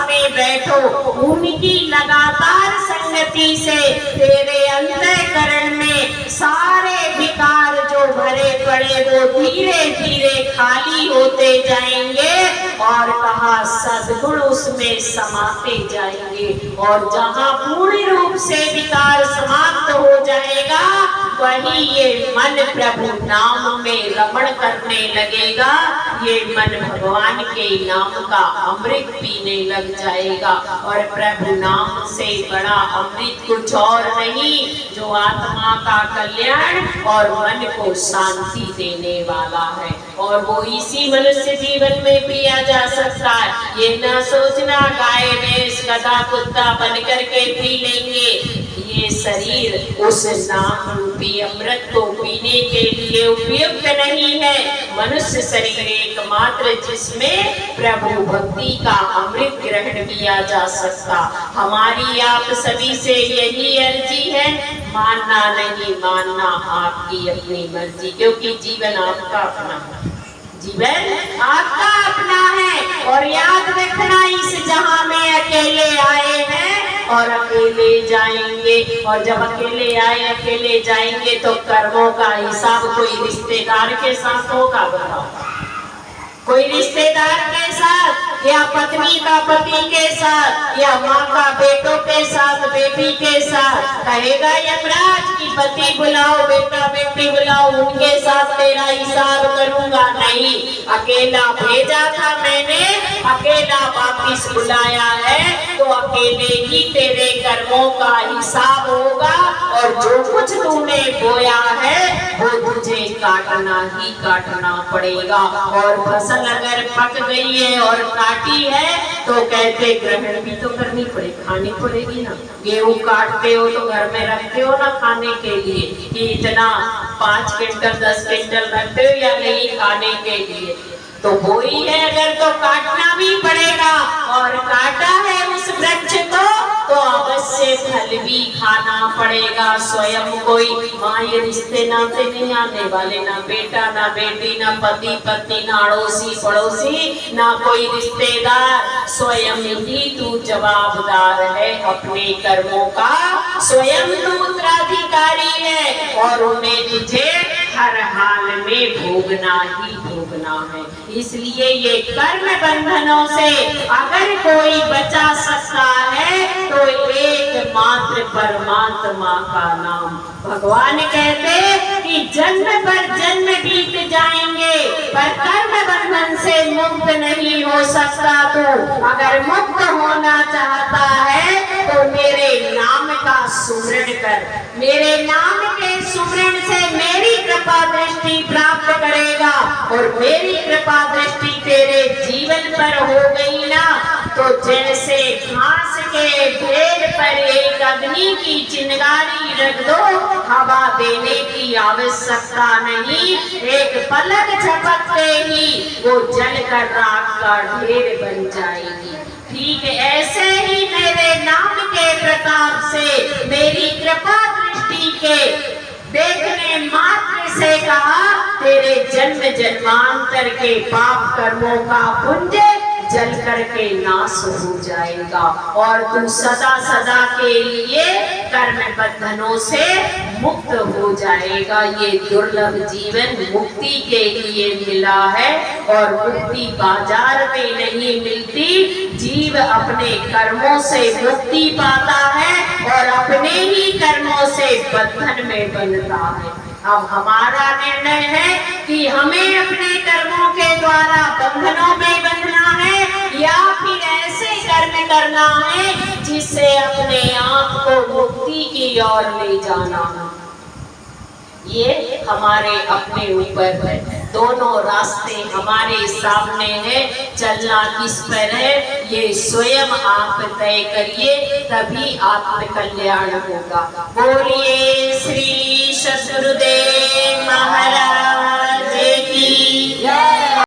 में बैठो। उनकी लगातार संगति से तेरे अंतःकरण में सारे विकार जो भरे पड़े वो धीरे धीरे खाली होते जाएंगे और कहा सद्गुण उसमें समाते जाएंगे। और जहां पूर्ण रूप से विकार समाप्त हो जाएगा वही ये मन प्रभु नाम में रमण करने लगेगा। ये मन भगवान के नाम का अमृत पीने लग जाएगा। और प्रभु नाम से बड़ा अमृत कुछ और नहीं जो आत्मा का कल्याण और मन को शांति देने वाला है। और वो इसी मनुष्य जीवन में पिया जा सकता है। ये ना सोचना गाय भैंस गधा कुत्ता बन करके पी लेंगे। ये शरीर उस नाम रूपी अमृत को पीने के लिए उपयुक्त नहीं है। मनुष्य शरीर एकमात्र जिसमें प्रभु भक्ति का अमृत ग्रहण किया जा सकता। हमारी आप सभी से यही अर्जी है, मानना नहीं मानना आपकी अपनी मर्जी, क्योंकि जीवन आपका अपना है। जीवन आपका अपना है। और याद रखना इस जहां में अकेले आए हैं और अकेले जाएंगे। और जब अकेले आए अकेले जाएंगे तो कर्मों का हिसाब कोई रिश्तेदार के साथ होगा। बताओ, कोई रिश्तेदार के साथ या पत्नी का पति के साथ या माँ का बेटों के साथ बेटी के साथ कहेगा यमराज की पति बुलाओ बेटा बेटी बुलाओ उनके साथ तेरा हिसाब करूंगा। नहीं, अकेला भेजा था मैंने, अकेला वापिस बुलाया है, तो अकेले ही तेरे कर्मों का हिसाब होगा। और जो कुछ तूने बोया है वो तुझे काटना ही काटना पड़ेगा। और फसल अगर पक गई है और काटी है तो कहते ग्रहण भी तो करनी पड़ेगी, खानी पड़ेगी ना। गेहूं काटते हो तो घर में रखते हो ना खाने के लिए, कि इतना 5 क्विंटल 10 क्विंटल रखते हो या नहीं खाने के लिए। तो वो ही है, अगर तो काटना भी पड़ेगा। और काटा है उस वृक्ष को तो अवश्य फल भी खाना पड़ेगा। स्वयं कोई माँ ये रिश्ते नाते नहीं आने वाले, ना बेटा ना बेटी ना पति पत्नी ना अड़ोसी पड़ोसी ना कोई रिश्तेदार। स्वयं ही तू जवाबदार है अपने कर्मों का, स्वयं तू उत्तराधिकारी है और उन्हें तुझे हर हाल में भोगना ही भोगना है। इसलिए ये कर्म बंधनों से अगर कोई बचा सकता है तो एकमात्र परमात्मा का नाम। भगवान कहते कि जन्म पर जन्म बीत जाएंगे पर कर्म बंधन से मुक्त नहीं हो सकता। तो अगर मुक्त होना चाहता है तो मेरे नाम का सुमरण कर, मेरे नाम के सुमरण से मेरी कृपा दृष्टि प्राप्त करेगा। और मेरी कृपा दृष्टि तेरे जीवन पर हो गई ना तो जैसे घास के ढेर पर एक अग्नि की चिंगारी रख दो, हवा देने की आवश्यकता नहीं, एक पलक झपकते ही वो जलकर राख का ढेर बन जाएगी। ठीक ऐसे ही मेरे नाम के प्रताप से मेरी कृपा दृष्टि के देखने मात्र से कहा तेरे जन्म जन्मांतर के पाप कर्मों का पुंज जल करके नाश हो जाएगा और तू सदा सदा के लिए कर्म बंधनों से मुक्त हो जाएगा। ये दुर्लभ जीवन मुक्ति के लिए मिला है और मुक्ति बाजार में नहीं मिलती। जीव अपने कर्मों से मुक्ति पाता है और अपने ही कर्मों से बंधन में बंधता है। अब हमारा निर्णय है कि हमें अपने कर्मों के द्वारा बंधनों में बंधना है या फिर ऐसे कर्म करना है जिससे अपने आप को मुक्ति की ओर ले जाना है। ये हमारे अपने ऊपर है। दोनों रास्ते हमारे सामने हैं, चलना किस पर है ये स्वयं आप तय करिए, तभी आत्म कल्याण होगा। बोलिए श्री सद्गुरुदेव महाराज की जय।